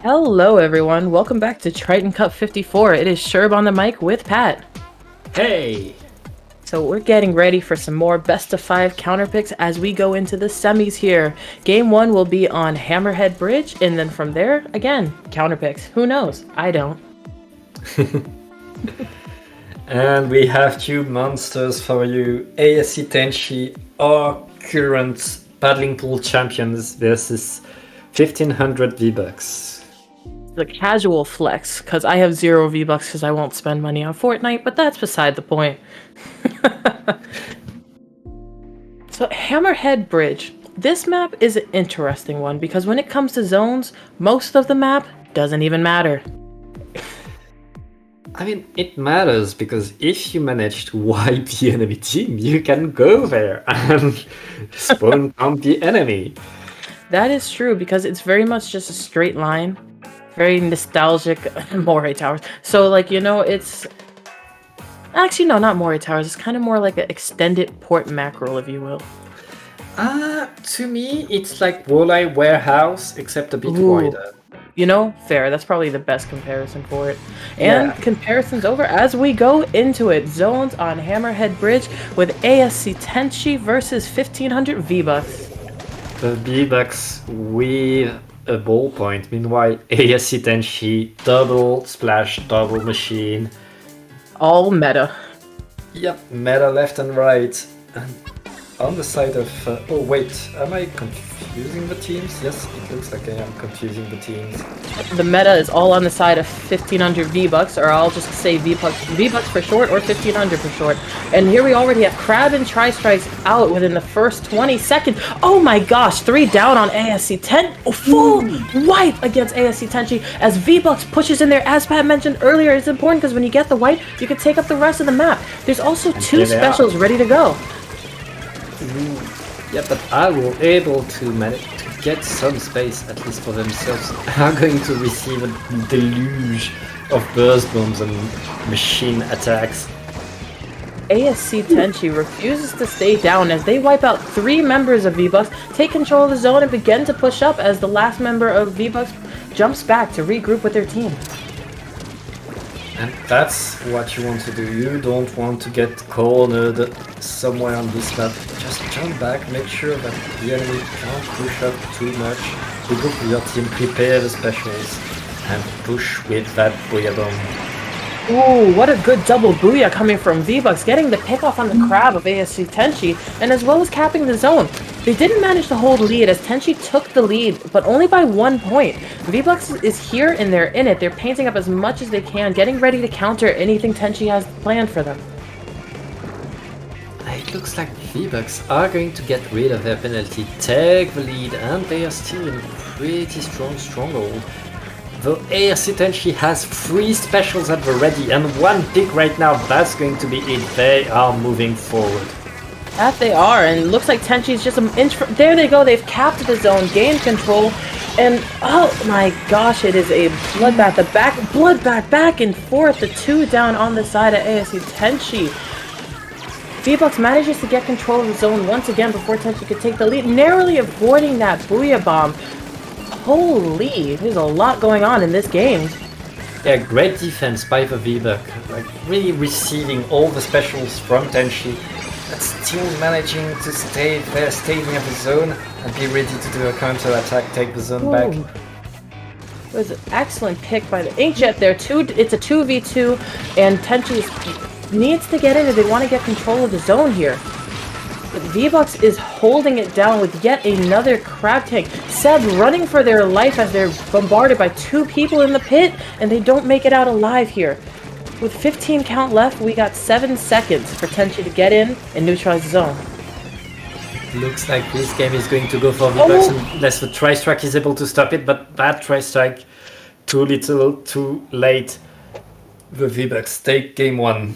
Hello, everyone. Welcome back to Triton Cup 54. It is Sherb on the mic with Pat. Hey! So we're getting ready for some more best of 5 counter picks as we go into the semis here. Game 1 will be on Hammerhead Bridge, and then from there, again, counter picks. Who knows? I don't. And we have two monsters for you. ASC Tenshi, our current paddling pool champions versus 1500 V-Bucks. The casual flex, because I have 0 V-Bucks because I won't spend money on Fortnite, but that's beside the point. So Hammerhead Bridge. This map is an interesting one because when it comes to zones, most of the map doesn't even matter. I mean, it matters because if you manage to wipe the enemy team, you can go there and spawn on the enemy. That is true because it's very much just a straight line. Very nostalgic Moray Towers. So, like, you know, it's... Actually, no, not Moray Towers. It's kind of more like an extended port mackerel, if you will. To me, it's like Walleye Warehouse, except a bit Ooh. wider. You know, fair. That's probably the best comparison for it. And Yeah. comparison's over as we go into it. Zones on Hammerhead Bridge with ASC Tenshi versus 1500 V-Bucks. The V-Bucks with a ballpoint. Meanwhile, ASC Tenshi, double splash, double machine. All meta. Yep, meta left and right. And on the side of... oh wait, am I confusing the teams? Yes, it looks like I am confusing the teams. The meta is all on the side of 1500 V-Bucks, or I'll just say V-Bucks for short, or 1500 for short. And here we already have Crab and Tri-Strikes out within the first 20 seconds. Oh my gosh, 3 down on ASC 10. Full wipe against ASC Tenshi as V-Bucks pushes in there. As Pat mentioned earlier, it's important because when you get the wipe, you can take up the rest of the map. There's also 2 specials ready to go. Yeah, but I will able to manage to get some space, at least for themselves, are going to receive a deluge of burst bombs and machine attacks. ASC Tenshi refuses to stay down as they wipe out 3 members of V-Bucks, take control of the zone, and begin to push up as the last member of V-Bucks jumps back to regroup with their team. And that's what you want to do. You don't want to get cornered somewhere on this map. Just jump back, make sure that the enemy can't push up too much. Regroup with your team, prepare the specials, and push with that booyah bomb. Ooh, what a good double booyah coming from V-Bucks, getting the pick off on the crab of ASC Tenshi, and as well as capping the zone. They didn't manage to hold lead as Tenshi took the lead, but only by 1 point. V-Bucks is here and they're in it. They're painting up as much as they can, getting ready to counter anything Tenshi has planned for them. It looks like V-Bucks are going to get rid of their penalty, take the lead, and they are still in a pretty strong stronghold. Though ASC Tenshi has 3 specials at the ready and 1 pick right now, that's going to be it. They are moving forward. That they are, and it looks like Tenshi's just an inch from... There they go, they've capped the zone, gained control, and oh my gosh, it is a bloodbath. The bloodbath back and forth, the 2 down on the side of ASC Tenshi. V-Bucks manages to get control of the zone once again before Tenshi could take the lead, narrowly avoiding that booyah bomb. Holy, there's a lot going on in this game. Yeah, great defense by the V-Buck, like really receiving all the specials from Tenshi, but still managing to stay there, staying in the zone and be ready to do a counter attack, take the zone back. It was an excellent pick by the Inkjet there. It's a 2v2, and Tenshi needs to get in if they want to get control of the zone here. But V-Bucks is holding it down with yet another crab tank. Seb running for their life as they're bombarded by 2 people in the pit, and they don't make it out alive here. With 15 count left, we got 7 seconds for Tenshi to get in and neutralize the zone. Looks like this game is going to go for V-Bucks unless the Tri-Strike is able to stop it, but that Tri-Strike, too little, too late. The V-Bucks take game 1.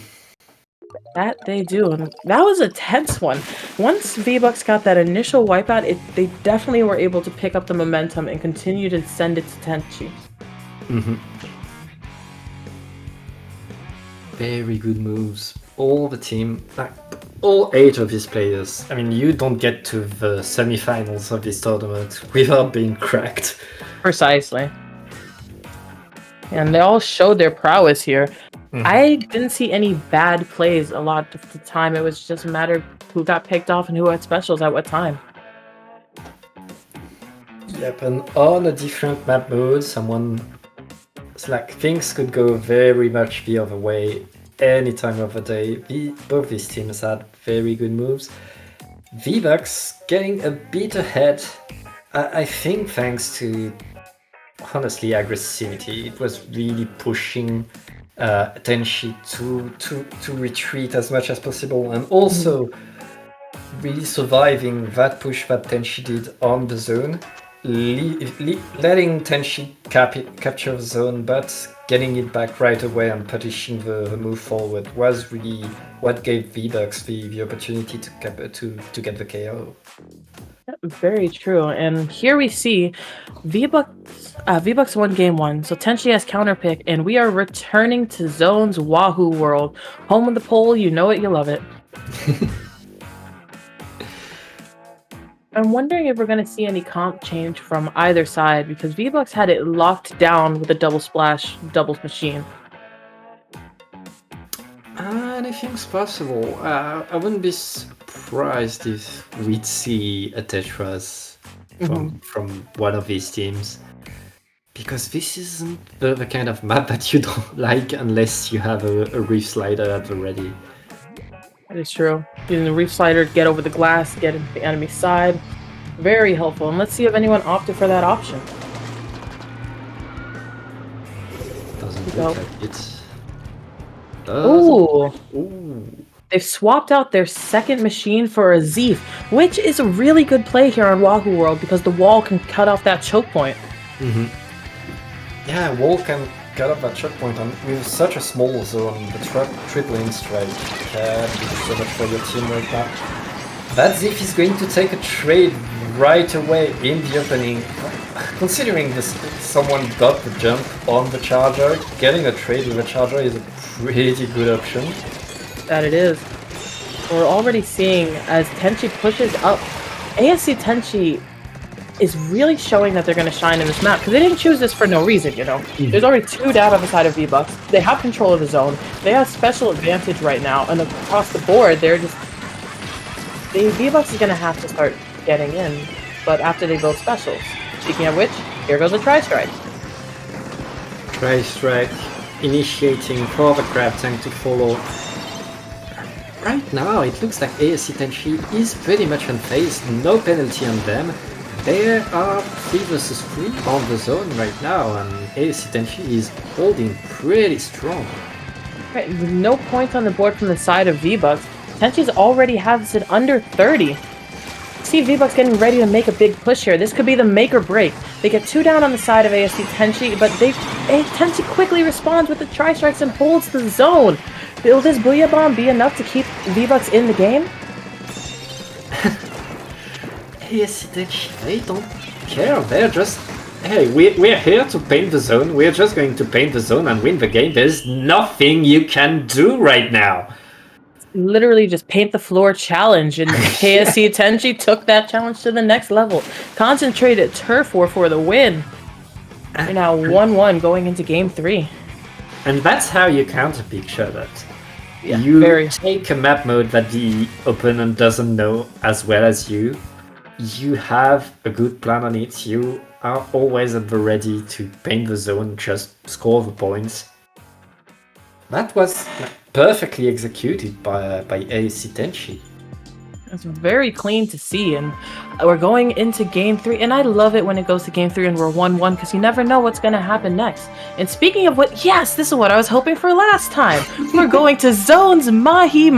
That they do, and that was a tense one. Once V-Bucks got that initial wipeout, they definitely were able to pick up the momentum and continue to send it to Tenshi. Very good moves. All the team, all 8 of these players. I mean, you don't get to the semifinals of this tournament without being cracked. Precisely. and they all showed their prowess here. Mhm. I didn't see any bad plays a lot of the time. It was just a matter of who got picked off and who had specials at what time. Yep, and on a different map mode, it's like things could go very much the other way any time of the day. Both these teams had very good moves. vbucks getting a bit ahead, I think thanks to, honestly, aggressivity. It was really pushing Tenshi to retreat as much as possible, and also really surviving that push that Tenshi did on the zone, letting Tenshi capture the zone, but getting it back right away and punishing the move forward was really what gave vbucks the opportunity to get the KO. Very true. And here we see vbucks won game 1, so Tenshi has counterpick, and we are returning to Zone's Wahoo world. Home of the pole, you know it, you love it. I'm wondering if we're going to see any comp change from either side, because vbucks had it locked down with a double splash, doubles machine. Anything's possible. I wouldn't be surprised if we'd see a Tetras from one of these teams, because this isn't the kind of map that you don't like unless you have a reef slider at the ready. That is true. Using the reef slider to get over the glass, get into the enemy side. Very helpful. And let's see if anyone opted for that option. Doesn't look like it. Ooh. Ooh. They've swapped out their second machine for a Zeef, which is a really good play here on Wahoo World because the wall can cut off that choke point. Yeah, wall can cut off that choke point, and with such a small zone, the tripling strike can do so much for your team right now. That Zeef is going to take a trade right away in the opening. Considering this, someone got the jump on the charger, getting a trade with a charger is a pretty good option. That it is. We're already seeing as Tenshi pushes up, ASC Tenshi is really showing that they're going to shine in this map, because they didn't choose this for no reason, you know. There's already 2 down on the side of vbucks. They have control of the zone. They have special advantage right now, and across the board, they're just... vbucks is going to have to start getting in, but after they build specials. Speaking of which, here goes a Tri-Strike. Tri-Strike initiating for the crab tank to follow. Right now, it looks like ASC Tenshi is pretty much unfazed, no penalty on them. They are 3 versus 3 on the zone right now, and ASC Tenshi is holding pretty strong. Right, with no points on the board from the side of vbucks, Tenshi's already has it under 30. See vbucks getting ready to make a big push here. This could be the make or break. They get 2 down on the side of ASC Tenshi, but Tenshi quickly responds with the Tri-Strikes and holds the zone. Will this Booyah Bomb be enough to keep vbucks in the game? ASC Tenshi, they don't care. They're just, hey, we're here to paint the zone. We're just going to paint the zone and win the game. There's nothing you can do right now. Literally just paint the floor challenge, and ASC Tenshi took that challenge to the next level. Concentrated turf war for the win. We're now 1-1 going into game 3. And that's how you counterpick Charlotte. Yeah, you take a map mode that the opponent doesn't know as well as you. You have a good plan on it. You are always at the ready to paint the zone, just score the points. That was perfectly executed by ASC Tenshi. It's very clean to see, and we're going into game 3, and I love it when it goes to game 3 and we're 1-1, because you never know what's going to happen next. And speaking of what, yes, this is what I was hoping for last time. We're going to Zone's Mahi.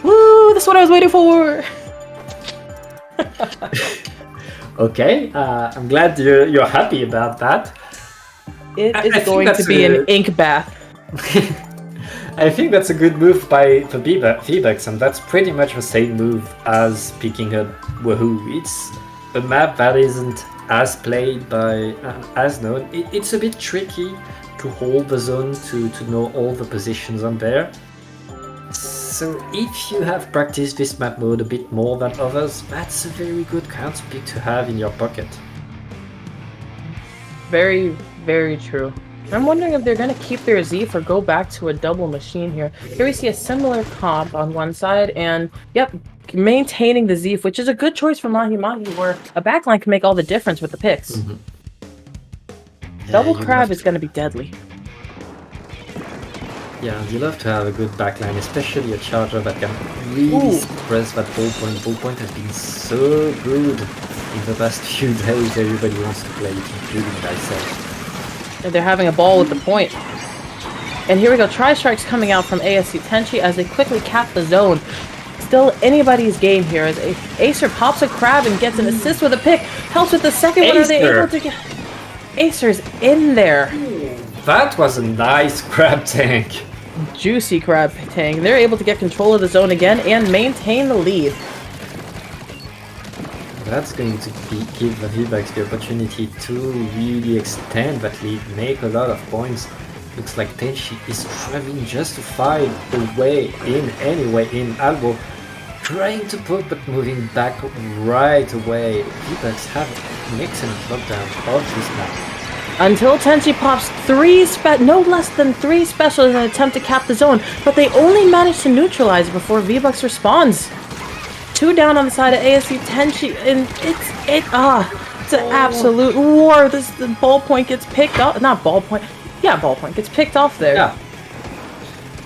Woo, that's what I was waiting for. Okay, I'm glad you're happy about that. It is going to be an ink bath. I think that's a good move by the vbucks, and that's pretty much the same move as picking up Wahoo. It's a map that isn't as played by as known. It's a bit tricky to hold the zone, to know all the positions on there. So if you have practiced this map mode a bit more than others, that's a very good counter pick to have in your pocket. Very, very true. I'm wondering if they're going to keep their Z or go back to a double machine here. Here we see a similar comp on one side, and yep, maintaining the Z, which is a good choice for Mahi Mahi, where a backline can make all the difference with the picks. Double crab is going to be deadly. Yeah, you love to have a good backline, especially a charger that can really suppress that ballpoint. Ballpoint has been so good in the past few days. Everybody wants to play it, including myself. And they're having a ball with the point. And here we go, Tri-Strikes coming out from ASC Tenshi as they quickly cap the zone. Still anybody's game here as Acer pops a crab and gets an assist with a pick. Helps with the second one. Are they able to get... Acer's in there. That was a nice crab tank. Juicy crab tank. They're able to get control of the zone again and maintain the lead. That's going to give the vbucks the opportunity to really extend that lead, make a lot of points. Looks like Tenshi is struggling just to find a way in, anyway in elbow. Trying to put but moving back right away. vbucks have an excellent lockdown of this map. Until Tenshi pops no less than 3 specials in an attempt to cap the zone, but they only manage to neutralize before vbucks responds. 2 down on the side of ASC Tenshi, and it's an absolute war. The ballpoint gets picked up. Not ballpoint. Yeah, ballpoint gets picked off there. Yeah.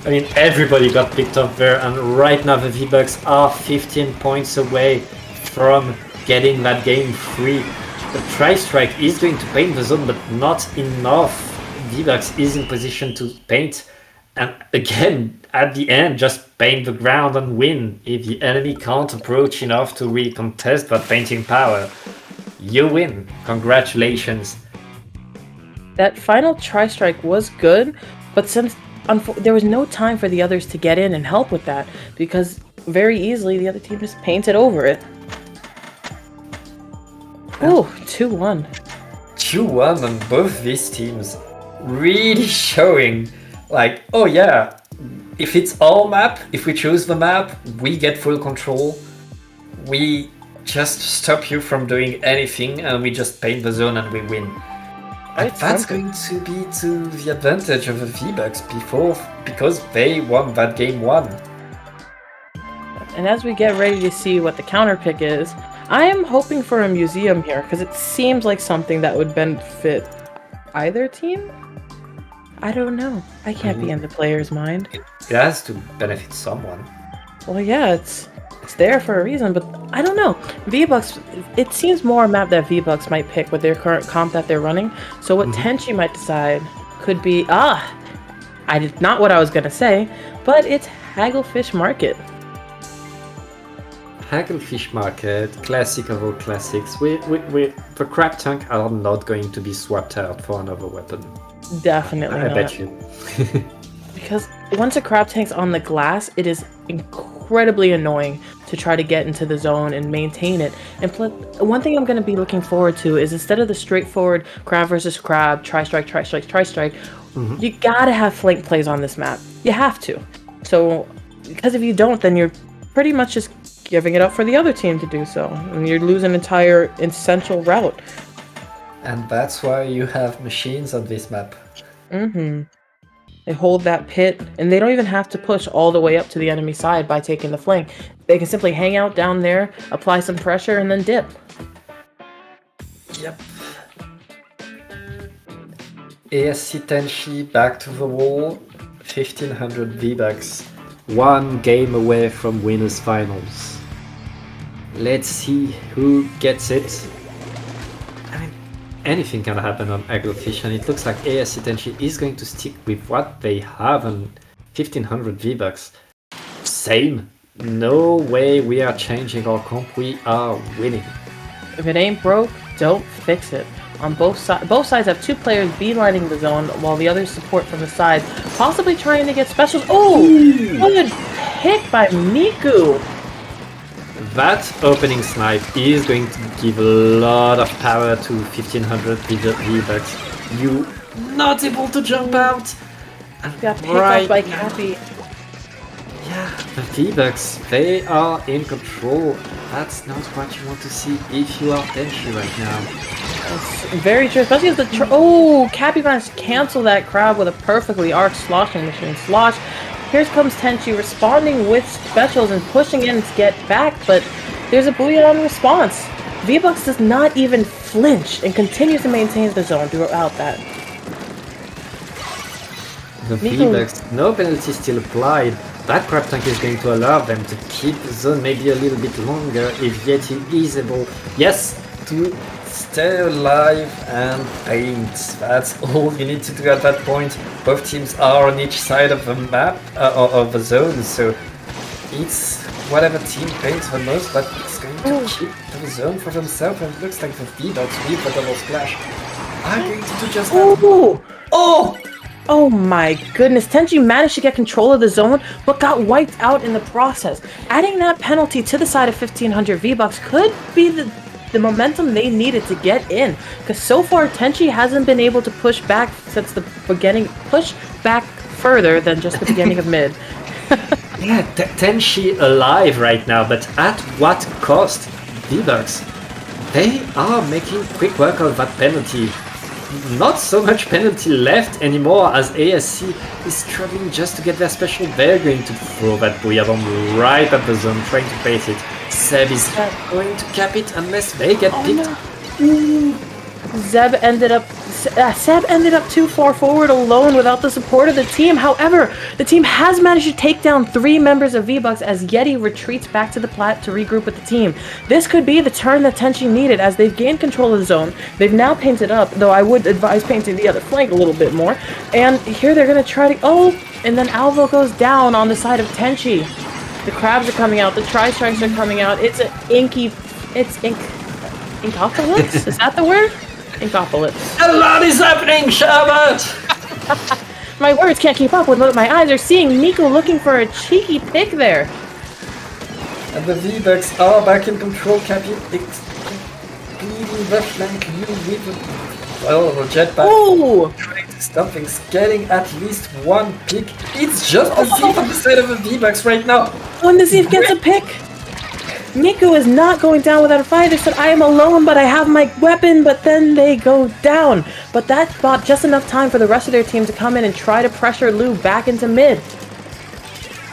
I mean, everybody got picked up there, and right now the vbucks are 15 points away from getting that game free. The Tri-Strike is going to paint the zone, but not enough. vbucks is in position to paint, and again, at the end, just paint the ground and win. If the enemy can't approach enough to recontest that painting power, you win. Congratulations. That final Tri-Strike was good, but since there was no time for the others to get in and help with that, because very easily the other team just painted over it. Ooh, 2-1. 2-1 on both these teams. Really showing, like, oh yeah, if it's our map, if we choose the map, we get full control. We just stop you from doing anything and we just paint the zone and we win. And that's going to be to the advantage of the vbucks because they won that game 1. And as we get ready to see what the counter pick is, I am hoping for a museum here, because it seems like something that would benefit either team? I don't know. I can't be in the player's mind. It has to benefit someone. Well, yeah, it's there for a reason, but I don't know. vbucks, it seems more a map that vbucks might pick with their current comp that they're running. So what Tenshi might decide could be, not what I was going to say, but it's Hagglefish Market. Hagglefish Market, classic of all classics. The crab tank are not going to be swapped out for another weapon. Definitely not. I bet you. Because once a crab tank's on the glass, it is incredibly annoying to try to get into the zone and maintain it. And one thing I'm going to be looking forward to is instead of the straightforward crab versus crab, tri-strike, you gotta have flank plays on this map. You have to. So, because if you don't, then you're pretty much just giving it up for the other team to do so, and you lose an entire essential route. And that's why you have machines on this map. They hold that pit, and they don't even have to push all the way up to the enemy side by taking the flank. They can simply hang out down there, apply some pressure, and then dip. Yep. ASC Tenshi back to the wall, 1500 vbucks. 1 game away from Winners Finals. Let's see who gets it. I mean, anything can happen on Hagglefish, and it looks like ASC Tenshi is going to stick with what they have on 1500 vbucks. Same. No way we are changing our comp. We are winning. If it ain't broke, don't fix it. On both sides have 2 players beelining the zone, while the others support from the side, possibly trying to get specials. Oh, good pick by Miku. That opening snipe is going to give a lot of power to 1500 vbucks. You not able to jump out. And got picked up by Cappy. Yeah, the vbucks, they are in control. That's not what you want to see if you are Tenshi right now. It's very true, especially as the Cappy managed to cancel that crab with a perfectly arced sloshing machine. Slosh. Here comes Tenshi responding with specials and pushing in to get back, but there's a Booyah response. vbucks does not even flinch and continues to maintain the zone throughout that. The vbucks, no penalty still applied. That crab tank is going to allow them to keep the zone maybe a little bit longer if Yeti is able, yes, to stay alive and paint. That's all you need to do at that point. Both teams are on each side of the map, of the zone, so it's whatever team paints the most, but it's going to keep the zone for themselves, and it looks like the vbucks with the double splash are going to do just that. Oh my goodness, Tenshi managed to get control of the zone, but got wiped out in the process. Adding that penalty to the side of 1500 vbucks could be the momentum they needed to get in. Because so far, Tenshi hasn't been able to push back since the beginning, push back further than just the beginning of mid. Yeah, Tenshi alive right now, but at what cost? vbucks, they are making quick work of that penalty. Not so much penalty left anymore as ASC is struggling just to get their special. They're going to throw that Booyah Bomb right at the zone, trying to pace it. Seb is going to cap it unless they get picked. No. Seb ended up too far forward alone without the support of the team. However, the team has managed to take down 3 members of vbucks as Yeti retreats back to the plat to regroup with the team. This could be the turn that Tenshi needed as they've gained control of the zone. They've now painted up, though I would advise painting the other flank a little bit more. And here they're going to try to... and then Alvo goes down on the side of Tenshi. The crabs are coming out. The tri-strikes are coming out. It's Inkopolis? Is that the word? Inkopolis. A lot is happening, Shabbat! My words can't keep up with what my eyes are seeing. Miku looking for a cheeky pick there. And the vbucks are back in control. Cappy bleeding the flank. You with the jetpack. Ooh! Trying to stop things. Getting at least one pick. It's just the Zeef on the side of the vbucks right now. When the Zeef gets a pick, Miku is not going down without a fight. They said, I am alone, but I have my weapon, but then they go down. But that bought just enough time for the rest of their team to come in and try to pressure Lou back into mid.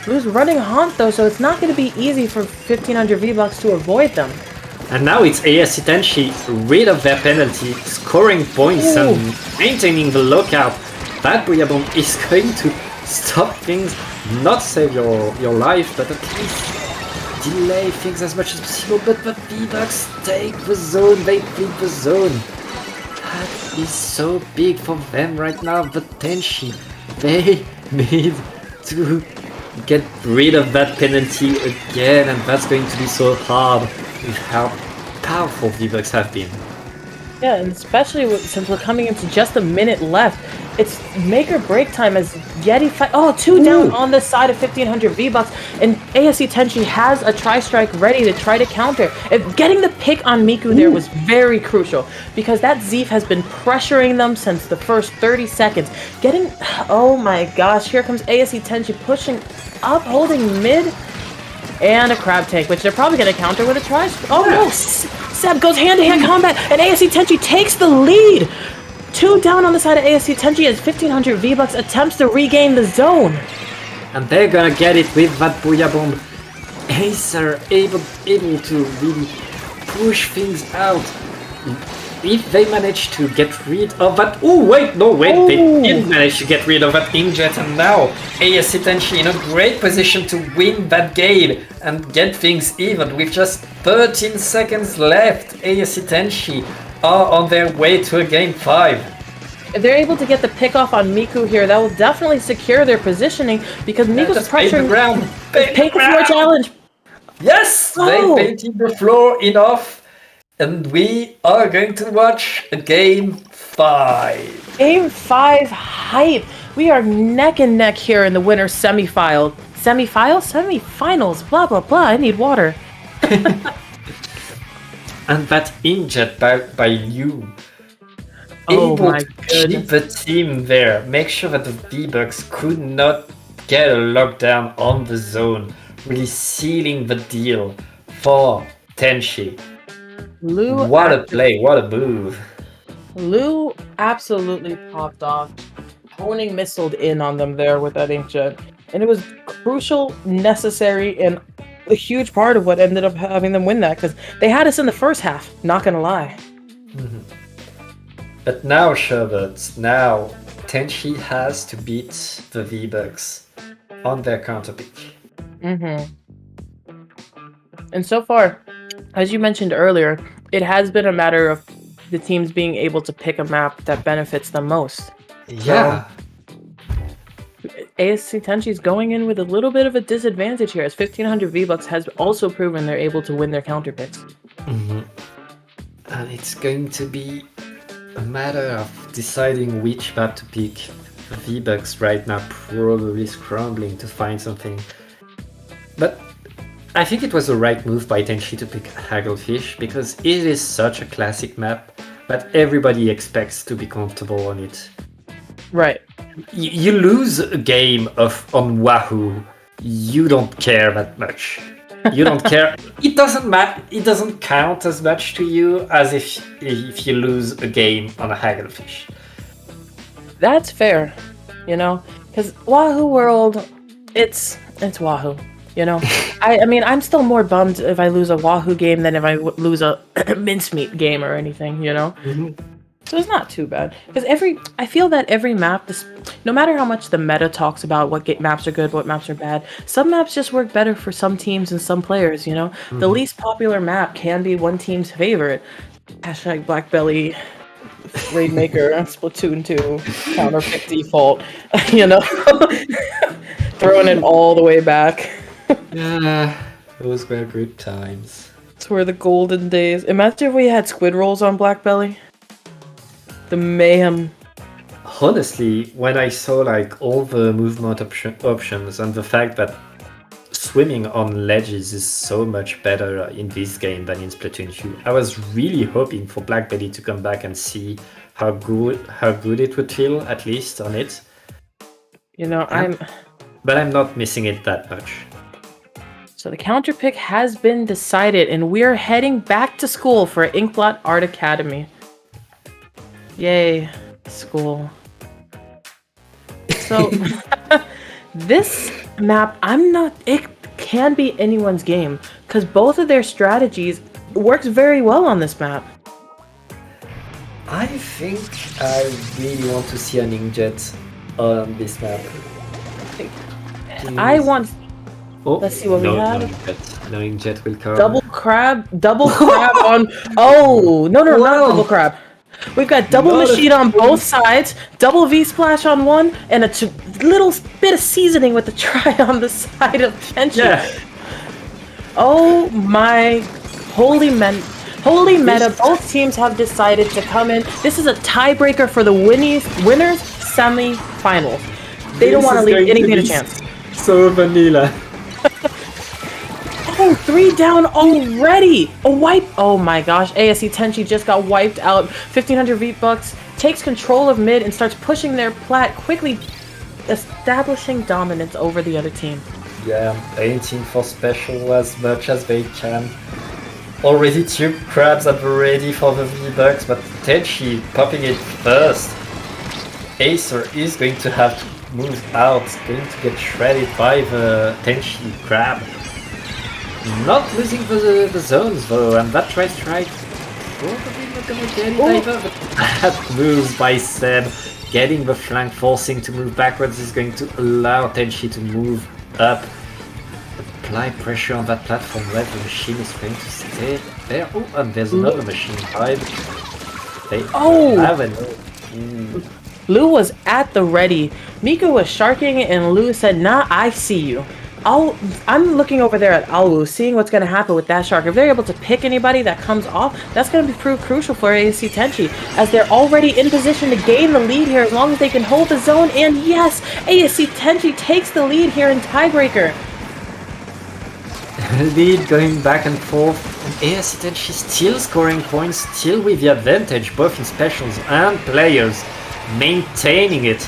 Lou's running Haunt though, so it's not going to be easy for 1500 vbucks to avoid them. And now it's ASC Tenshi rid of their penalty, scoring points and maintaining the lockout. That Booyah Bomb is going to stop things, not save your life, but at least delay things as much as possible. But the vbucks take the zone, they flip the zone. That is so big for them right now, but Tenshi, they need to get rid of that penalty again, and that's going to be so hard with how powerful vbucks have been. Yeah, and especially since we're coming into just a minute left, it's make or break time as Yeti fight. Two down on the side of 1500 vbucks, and ASC Tenshi has a tri-strike ready to try to counter. Getting the pick on Miku there was very crucial because that Zeef has been pressuring them since the first 30 seconds. Oh my gosh, here comes ASC Tenshi pushing up, holding mid. And a crab tank, which they're probably going to counter with a tri-strike. Oh no! Seb goes hand-to-hand combat, and ASC Tenshi takes the lead! 2 down on the side of ASC Tenshi as 1500 vbucks attempts to regain the zone. And they're gonna get it with that Booyah Bomb. Acer able to really push things out. If they manage to get rid of that... They didn't manage to get rid of that Inkjet, and now ASC Tenshi in a great position to win that game and get things even with just 13 seconds left. ASC Tenshi are on their way to a game 5. If they're able to get the pick off on Miku here, that will definitely secure their positioning because Miku's pressuring... the ground. Paint the floor challenge. Yes! They painted the floor enough. And we are going to watch a game 5. Game 5 hype. We are neck and neck here in the Winners Semifinals. Semifinals? Blah, blah, blah. I need water. And that Inkjet by you. Oh able my to goodness. keep the team there. Make sure that the vbucks could not get a lockdown on the zone. Really sealing the deal for Tenshi. Lou What a play, what a move. Lou absolutely popped off, honing missiled in on them there with that inkjet. And it was crucial, necessary, and a huge part of what ended up having them win that, because they had us in the first half, not gonna lie. Mm-hmm. But now, Sherbet, now Tenshi has to beat the vbucks on their counterpick. Mm-hmm. And so far, as you mentioned earlier, it has been a matter of the teams being able to pick a map that benefits them most. Yeah. ASC Tenshi is going in with a little bit of a disadvantage here, as 1500 V-Bucks has also proven they're able to win their counter picks. Mm-hmm. And it's going to be a matter of deciding which map to pick. The V-Bucks right now probably scrambling to find something. But I think it was the right move by Tenshi to pick Hagglefish, because it is such a classic map that everybody expects to be comfortable on it. Right. You lose a game on Wahoo, you don't care that much. You don't care. It doesn't matter. It doesn't count as much to you as if you lose a game on a Hagglefish. That's fair, you know, because Wahoo World, it's Wahoo, you know. I mean, I'm still more bummed if I lose a Wahoo game than if I lose a mincemeat game or anything, you know. Mm-hmm. So it's not too bad, because I feel that every map, no matter how much the meta talks about what maps are good, what maps are bad, some maps just work better for some teams and some players, you know? Mm-hmm. The least popular map can be one team's favorite. Hashtag Black Belly, Raidmaker, Splatoon 2, counterpick default, you know? Throwing it all the way back. Yeah, those were good times. Those were the golden days. Imagine if we had squid rolls on Black Belly. The mayhem. Honestly, when I saw like all the movement options and the fact that swimming on ledges is so much better in this game than in Splatoon 2, I was really hoping for Black Belly to come back and see how good it would feel, at least on it. You know, But I'm not missing it that much. So the counter pick has been decided, and we're heading back to school for Inkblot Art Academy. Yay, school. So, this map, it can be anyone's game, because both of their strategies works very well on this map. I think I really want to see an inkjet on this map. I want... Oh, let's see what we have. No inkjet will come. Double crab on... Oh, no, not double crab. We've got double machine on both sides, double V-splash on one, and a little bit of seasoning with the try on the side of Tenshi. Yeah. Oh my holy meta. Both teams have decided to come in. This is a tiebreaker for the Winners Semifinals. They don't want to leave anything a chance. So vanilla. Oh, 3 down already! A wipe! Oh my gosh, ASC Tenshi just got wiped out. 1500 V-Bucks takes control of mid and starts pushing their plat, quickly establishing dominance over the other team. Yeah, aiming for special as much as they can. Already 2 crabs at the ready for the V-Bucks, but Tenshi popping it first. Acer is going to have to move out, going to get shredded by the Tenshi crab. Not losing the zones though, and that right probably not gonna get it either, but that moves by Seb, getting the flank, forcing to move backwards is going to allow Tenshi to move up, apply pressure on that platform where the machine is going to stay there. Oh, and there's another machine side. They have an... Lou was at the ready. Mika was sharking and Lou said, nah, I see you. I'm looking over there at Alwu, seeing what's going to happen with that shark. If they're able to pick anybody that comes off, that's going to prove crucial for ASC Tenshi, as they're already in position to gain the lead here as long as they can hold the zone. And yes, ASC Tenshi takes the lead here in tiebreaker. Lead going back and forth. And ASC Tenshi still scoring points, still with the advantage, both in specials and players, maintaining it.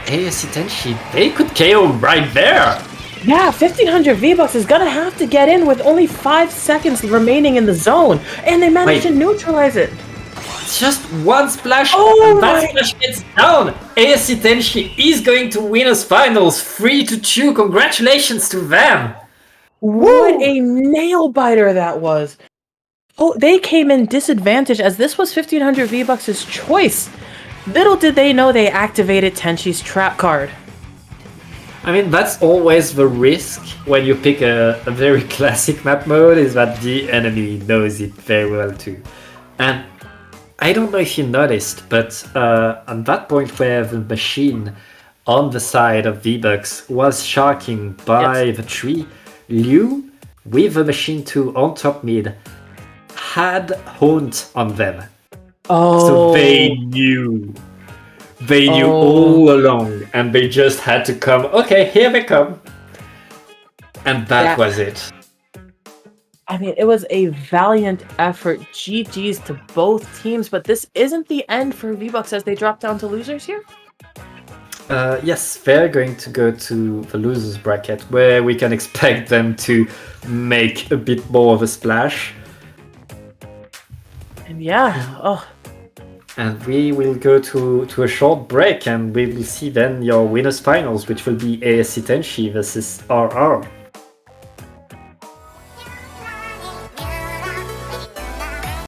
ASC Tenshi, they could KO right there. Yeah, 1500 V-Bucks is gonna have to get in with only 5 seconds remaining in the zone, and they managed to neutralize it. just one splash, Oh and that my- splash gets down. ASC Tenshi is going to Winners Finals, 3-2. Congratulations to them. What Woo! a nail biter that was. Oh, they came in disadvantaged as this was 1500 V-Bucks' choice. Little did they know they activated Tenshi's trap card. I mean, that's always the risk when you pick a very classic map mode, is that the enemy knows it very well too. And I don't know if you noticed, but at that point where the machine on the side of V-Bucks was sharking by the tree, Liu, with the machine 2 on top mid, had Haunt on them. Oh. So they knew. They knew all along, and they just had to come. Okay, here they come. And that was it. I mean, it was a valiant effort. GG's to both teams, but this isn't the end for V-Bucks as they drop down to losers here? Yes, they're going to go to the losers bracket, where we can expect them to make a bit more of a splash. And yeah, oh. And we will go to a short break, and we will see then your winners finals, which will be ASC Tenshi versus RR.